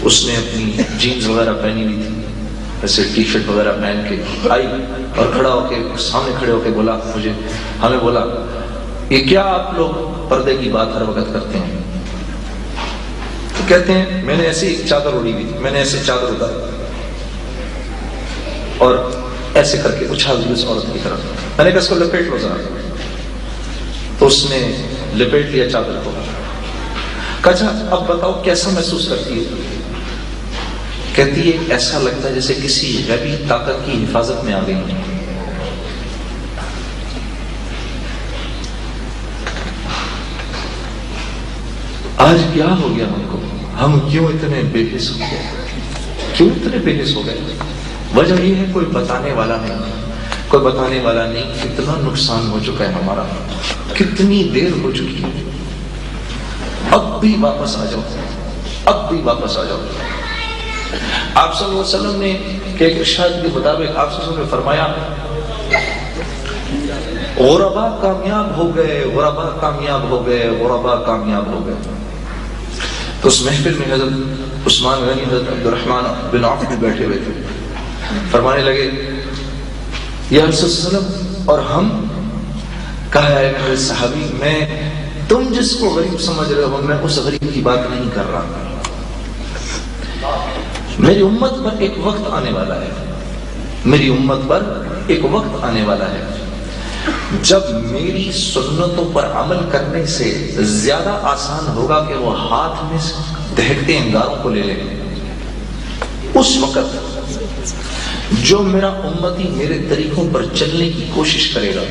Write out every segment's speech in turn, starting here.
اس نے اپنی جینز وغیرہ پہنی ہوئی تھی، ایسے ٹی شرٹ وغیرہ پہن کے آئی اور کھڑا ہو کے سامنے کھڑے ہو کے بولا ہمیں بولا یہ کیا آپ لوگ پردے کی بات ہر وقت کرتے ہیں؟ تو کہتے ہیں میں نے ایسی چادر اڑی ہوئی تھی، میں نے ایسے چادر اتاری اور ایسے کر کے اچھال دی اس عورت کی طرف، میں نے کہا اس کو لپیٹ لو ذرا، تو اس نے لپیٹ لیا چادر کو. کہا اب بتاؤ کیسا محسوس کرتی ہے؟ کہتی ہے ایسا لگتا ہے جیسے کسی غیبی طاقت کی حفاظت میں آ گئی ہے. آج کیا ہو گیا ہم کو؟ ہم کیوں اتنے بے حس ہو گئے؟ کیوں اتنے بے حس ہو گئے؟ وجہ یہ ہے کوئی بتانے والا نہیں. کتنا نقصان ہو چکا ہے ہمارا، کتنی دیر ہو چکی ہے. اب بھی واپس آ جاؤ. آپ صلی اللہ علیہ وسلم نے ایک ارشاد کے مطابق آپ صلی اللہ علیہ وسلم نے فرمایا غربا کامیاب ہو گئے. تو اس محفل میں حضرت عثمان غنی، حضرت عبد الرحمن بن عوف بھی بیٹھے ہوئے تھے. فرمانے لگے یا رسول اللہ علیہ وسلم اور ہم؟ کہا ہے میرے صحابی میں تم جس کو غریب سمجھ رہے ہو میں اس غریب کی بات نہیں کر رہا. میری امت پر ایک وقت آنے والا ہے جب میری سنتوں پر عمل کرنے سے زیادہ آسان ہوگا کہ وہ ہاتھ میں دہکتے انگاروں کو لے لیں. اس وقت جو میرا امتی میرے طریقوں پر چلنے کی کوشش کرے گا،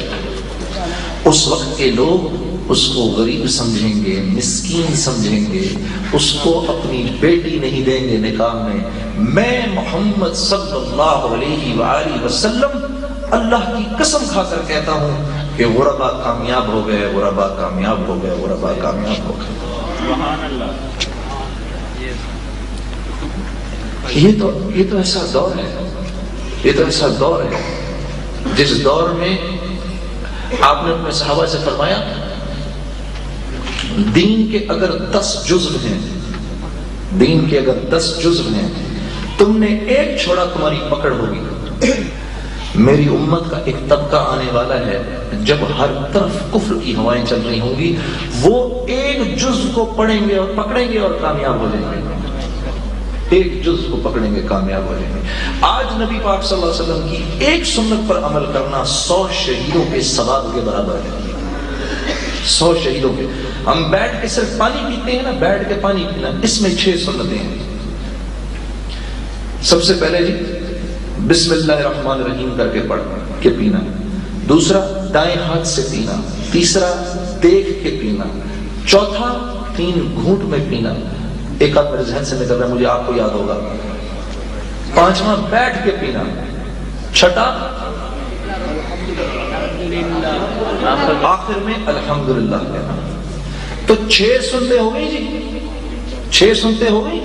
اس وقت کے لوگ اس کو غریب سمجھیں گے، مسکین سمجھیں گے، اس کو اپنی بیٹی نہیں دیں گے نکاح میں. میں محمد صلی اللہ علیہ وآلہ وسلم اللہ کی قسم کھا کر کہتا ہوں کہ غربا کامیاب ہو گئے. سبحان اللہ. یہ تو ایسا دور ہے جس دور میں آپ نے اپنے صحابہ سے فرمایا دین کے اگر 10 جزو ہیں تم نے ایک چھوڑا تمہاری پکڑ ہوگی. میری امت کا ایک طبقہ آنے والا ہے جب ہر طرف کفر کی ہوائیں چل رہی ہوں گی، وہ ایک جز کو پکڑیں گے اور کامیاب ہو جائیں گے. آج نبی پاک صلی اللہ علیہ وسلم کی ایک سنت پر عمل کرنا 100 شہیدوں کے ثواب کے برابر ہے. 100 شہیدوں کے. ہم بیٹھ کے صرف پانی پیتے ہیں نا، بیٹھ کے پانی پینا، اس میں 6 سنتیں ہیں. سب سے پہلے جی بسم اللہ الرحمن الرحیم کر کے پڑھ کے پینا. دوسرا دائیں ہاتھ سے پینا. تیسرا دیکھ کے پینا. چوتھا 3 گھونٹ میں پینا. ایک آدھ میرے ذہن سے نکل رہا ہے، مجھے آپ کو یاد ہوگا. 5واں بیٹھ کے پینا. 6واں آخر میں الحمدللہ کہنا. تو 6 سنتے ہو گئی جی، 6 سنتے ہو گئی.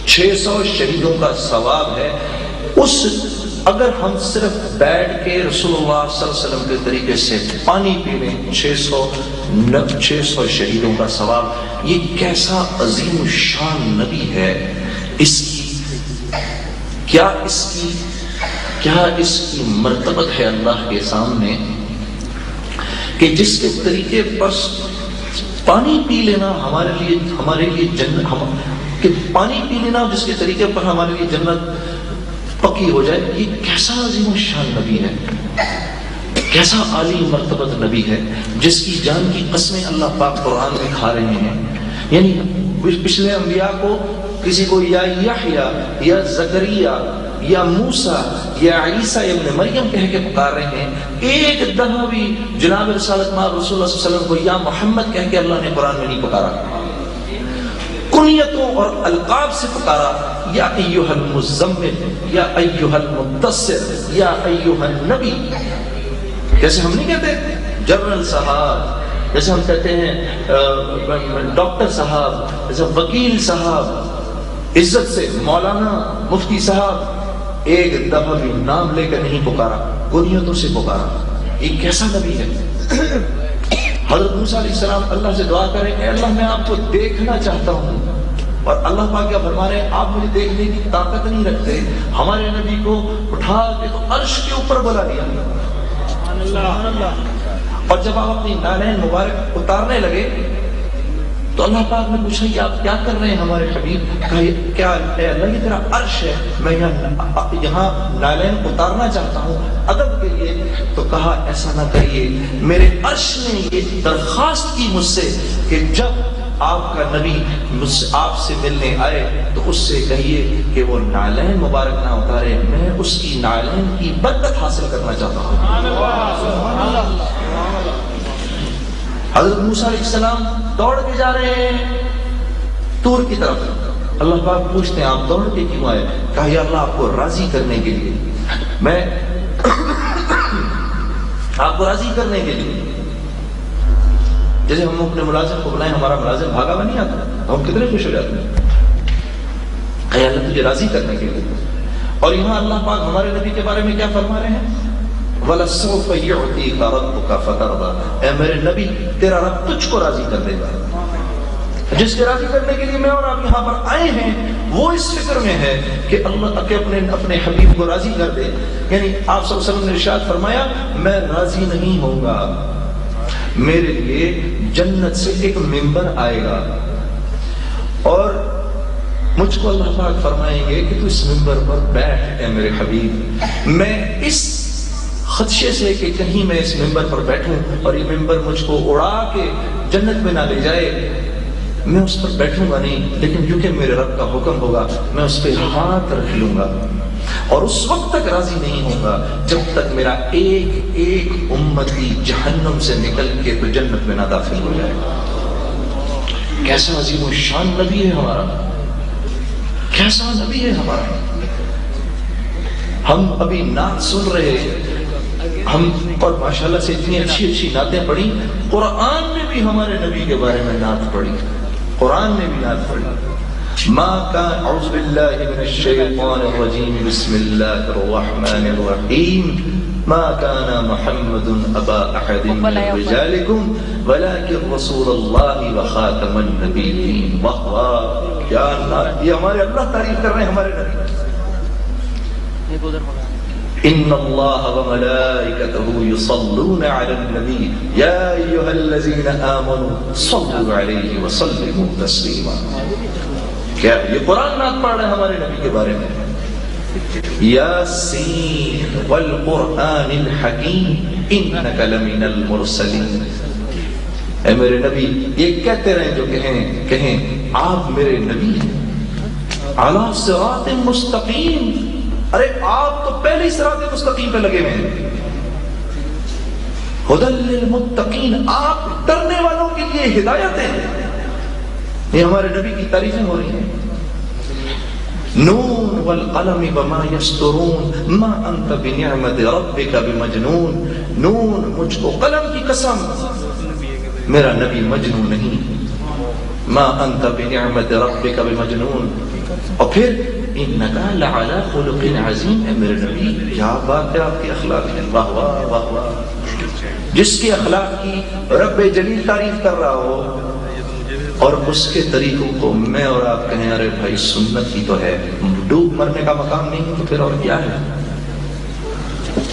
600 شہیدوں کا ثواب ہے. اگر ہم صرف بیٹھ کے رسول اللہ صلی اللہ علیہ وسلم کے طریقے سے پانی پی لیں، 600 شہیدوں کا ثواب. یہ کیسا عظیم شان نبی ہے. کیا اس کی مرتبت ہے اللہ کے سامنے کہ جس کے طریقے پر پانی پی لینا ہمارے لیے جنت، کہ پانی پی لینا جس کے طریقے پر ہمارے لیے جنت پکی ہو جائے. یہ کیسا عظیم الشان نبی ہے، کیسا عالی مرتبت نبی ہے جس کی جان کی قسمیں اللہ پاک قرآن میں کھا رہے ہیں. یعنی پچھلے انبیاء کو کسی کو یا یحییٰ یا زکریا یا موسیٰ یا عیسیٰ ابن مریم کہہ کے پکار رہے ہیں. ایک دفعہ بھی جناب رسالت مآب رسول اللہ صلی اللہ علیہ وسلم کو یا محمد کہہ کے اللہ نے قرآن میں نہیں پکارا. کنیتوں اور القاب سے پکارا، یا ایھا المزمل، یا ایھا المدثر، یا ایھا النبی. جیسے ہم نہیں کہتے جنرل صاحب، جیسے ہم کہتے ہیں ڈاکٹر صاحب، جیسے وکیل صاحب، عزت سے مولانا، مفتی صاحب. ایک دفعہ بھی نام لے کر نہیں پکارا، کنیتوں سے پکارا. یہ کیسا نبی ہے. حضرت موسیٰ علیہ السلام اللہ سے دعا کریں کہ اللہ میں آپ کو دیکھنا چاہتا ہوں. اور اللہ پاک کیا فرما رہے ہیں، آپ مجھے دیکھنے کی طاقت نہیں رکھتے، ہمارے نبی کو اٹھا کے تو عرش کے اوپر بلا لیا، اور جب آپ اپنی نالین مبارک اتارنے لگے تو اللہ پاک نے پوچھا کہ آپ کیا کر رہے ہیں ہمارے حبیب؟ کہا کیا اے اللہ یہ تیرا عرش ہے، میں یہاں نالین اتارنا چاہتا ہوں ادب کے لیے۔ تو کہا ایسا نہ کریے، میرے عرش نے یہ درخواست کی مجھ سے کہ جب آپ کا نبی آپ سے ملنے آئے تو اس سے کہیے کہ وہ نالین مبارک نہ اتارے، میں اس کی نالین کی برکت حاصل کرنا چاہتا ہوں۔ حضرت موسیٰ علیہ السلام دوڑ کے جا رہے ہیں طور کی طرف، اللہ پاک پوچھتے ہیں آپ دوڑ کے کیوں آئے؟ کہا یا اللہ آپ کو راضی کرنے کے لیے، میں آپ کو راضی کرنے کے لیے، جیسے ہم اپنے ملازم کو بلائیں ہمارا ملازم بھاگا ہوا نہیں آتا، ہم کتنے خوش ہو جاتے ہیں، کہا اللہ تجھے راضی کرنے کے لیے۔ اور یہاں اللہ پاک ہمارے نبی کے بارے میں کیا فرما رہے ہیں؟ وَلَسَوْفَ يُعْطِيكَ رَبُّكَ فَتَرْضَىٰ، اے میرے نبی تیرا رب تجھ کو راضی کر دے گا۔ جس کے راضی کرنے کے لیے میں اور آپ یہاں پر آئے ہیں وہ اس فکر میں ہے کہ اللہ کے اپنے حبیب کو راضی کر دے، یعنی آپ صلی اللہ علیہ وسلم نے ارشاد فرمایا میں راضی نہیں ہوں گا، میرے لیے جنت سے ایک ممبر آئے گا اور مجھ کو اللہ پاک فرمائیں گے کہ تو اس ممبر پر بیٹھ اے میرے حبیب، میں اس خدشے سے کہ کہیں میں اس ممبر پر بیٹھوں اور یہ ممبر مجھ کو اڑا کے جنت میں نہ لے جائے، میں اس پر بیٹھوں گا نہیں، لیکن کیونکہ میرے رب کا حکم ہوگا میں اس پہ ہاتھ رکھ لوں گا، اور اس وقت تک راضی نہیں ہوں گا جب تک میرا ایک ایک امتی جہنم سے نکل کے تو جنت میں نہ داخل ہو جائے۔ کیسا عظیم و شان نبی ہے ہمارا، کیسا نبی ہے ہمارا۔ ہم ابھی نعت سن رہے ہم، اور ماشاءاللہ سے اتنی اچھی اچھی نعتیں پڑھی، قرآن میں بھی ہمارے نبی کے بارے میں نعت پڑھی، قرآن میں بھی نعت پڑھی۔ ما کان اعوذ باللہ من الشیطان الرجیم بسم اللہ الرحمن الرحیم ما کان محمد ابا احد من رجالکم ولکن رسول اللہ وخاتم النبیین۔ واہ واہ کیا اللہ، یہ ہمارے اللہ تعریف کر رہے ہیں ہمارے نبی۔ ان اللہ وملائکته یصلون علی النبی یا ایھا الذین آمنوا صلوا علیہ وسلموا تسلیما۔ کیا یہ قرآن نعت پڑھ رہے ہیں ہمارے نبی کے بارے میں؟ یاسین والقرآن الحکیم انک لمن المرسلین۔ اے میرے نبی، یہ کہتے رہیں جو کہیں آپ میرے نبی ہیں، علی صراط مستقیم، ارے آپ تو پہلے ہی صراط مستقیم پہ لگے ہوئے ہیں، ھدی للمتقین، آپ ڈرنے والوں کے لیے ہدایت ہیں۔ یہ ہمارے نبی کی تعریفیں ہو رہی ہیں۔ نون والقلم وما یسطرون ما انت بنعمت ربک بمجنون۔ نون، مجھ کو قلم کی قسم، میرا نبی مجنون نہیں، ما انت بنعمت ربک بمجنون۔ اور پھر انک لعلی خلق عظیم، اے میرے نبی کیا بات ہے آپ کے اخلاق میں، واہ واہ واہ واہ۔ جس کے اخلاق کی رب جلیل تعریف کر رہا ہو اور اس کے طریقوں کو میں اور آپ کہیں ارے بھائی سنت ہی تو ہے، ڈوب مرنے کا مقام نہیں تو پھر اور کیا ہے؟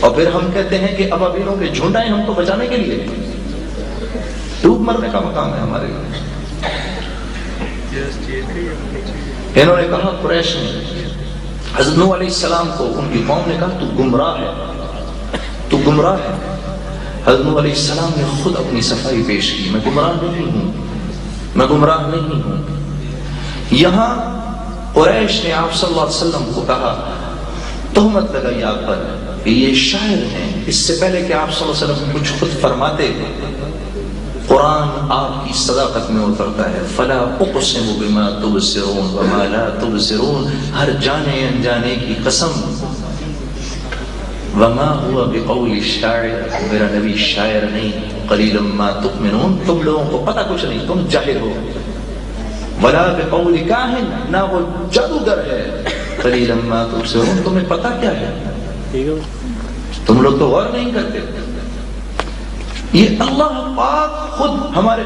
اور پھر ہم کہتے ہیں کہ ابابیلوں کے جھنڈ آئے ہم کو بچانے کے لیے، ڈوب مرنے کا مقام ہے ہمارے لیے۔ انہوں نے کہا قریش نے حضرت نوح علیہ السلام کو، ان کی قوم نے کہا تو گمراہ ہے، تو گمراہ ہے۔ حضرت نوح علیہ السلام نے خود اپنی صفائی پیش کی، میں گمراہ نہیں ہوں، میں گمراہ نہیں ہوں۔ یہاں قریش نے آپ صلی اللہ علیہ وسلم کو کہا، تہمت لگائی آپ پر کہ یہ شاعر ہیں، اس سے پہلے کہ آپ صلی اللہ علیہ وسلم کچھ خود فرماتے قرآن آپ کی صداقت میں اترتا ہے، فلا اقسم بما تبصرون وما لا تبصرون، ہر جانے انجانے کی قسم، وما هو بقول الشاعر، میرا نبی شاعر نہیں، قلیلا ما تؤمنون، تم لوگوں کو پتہ کچھ نہیں، تم جاہل ہو، ولا بقول کاہن، نہ وہ جادوگر ہے، قلیلا ما تبصرون، تمہیں پتہ کیا ہے، تم لوگ تو غور نہیں کرتے۔ یہ اللہ پاک خود ہمارے